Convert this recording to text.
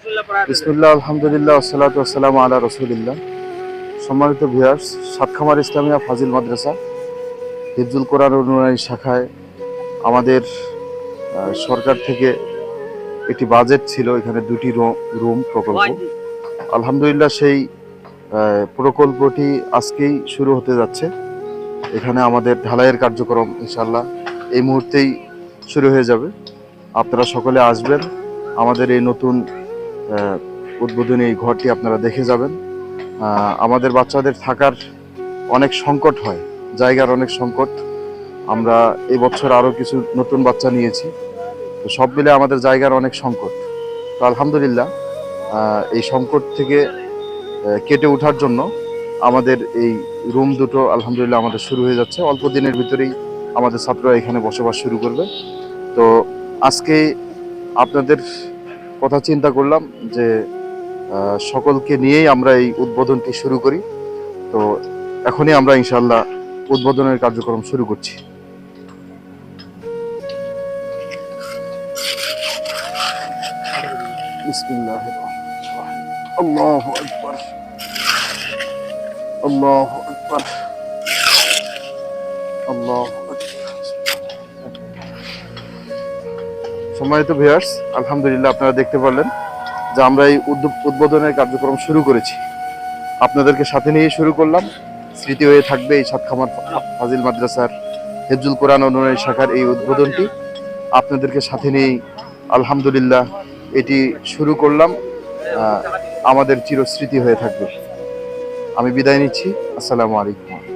বিসমিল্লাহ, আলহামদুলিল্লাহ, ওয়াসসালাতু ওয়াসসালামু আলা রাসূলিল্লাহ। সম্মানিত ভিউয়ার্স, সাতখামার ইসলামিয়া ফাজিল মাদ্রাসা হিফজুল কোরআন অনুযায়ী শাখায় আমাদের সরকার থেকে একটি বাজেট ছিল, এখানে দুটি রুম প্রকল্প। আলহামদুলিল্লাহ, সেই প্রকল্পটি আজকেই শুরু হতে যাচ্ছে। এখানে আমাদের ঢালাইয়ের কার্যক্রম ইনশাআল্লাহ এই মুহূর্তেই শুরু হয়ে যাবে। আপনারা সকলে আসবেন, আমাদের এই নতুন উদ্বোধনী এই ঘরটি আপনারা দেখে যাবেন। আমাদের বাচ্চাদের থাকার অনেক সংকট হয়, জায়গার অনেক সংকট। আমরা এবছর আরও কিছু নতুন বাচ্চা নিয়েছি, তো সব মিলে আমাদের জায়গার অনেক সংকট। তো আলহামদুলিল্লাহ, এই সংকট থেকে কেটে ওঠার জন্য আমাদের এই রুম দুটো আলহামদুলিল্লাহ আমাদের শুরু হয়ে যাচ্ছে। অল্প দিনের ভিতরেই আমাদের ছাত্ররা এখানে বসবাস শুরু করবে। তো আজকে আপনাদের কথা চিন্তা করলাম যে সকলকে নিয়েই আমরা এই উদ্বোধনটি শুরু করি। তো এখনই আমরা ইনশাআল্লাহ উদ্বোধনের কার্যক্রম শুরু করছি। বিসমিল্লাহির রহমানির রহিম। আল্লাহু আকবার, আল্লাহু আকবার, আল্লাহু আকবার। সম্মানিত ভিউয়ার্স, আলহামদুলিল্লাহ, আপনারা দেখতে পারলেন যে আমরা এই উদ্বোধনের কার্যক্রম শুরু করেছি। আপনাদেরকে সাথে নিয়ে শুরু করলাম। স্মৃতি হয়ে থাকবে এই সাতখামার ফাজিল মাদ্রাসার হিফজুল কোরআন অনুযায়ী শাখার এই উদ্বোধনটি। আপনাদেরকে সাথে নিয়েই আলহামদুলিল্লাহ এটি শুরু করলাম। আমাদের চিরস্মৃতি হয়ে থাকবে। আমি বিদায় নিচ্ছি। আসসালামু আলাইকুম।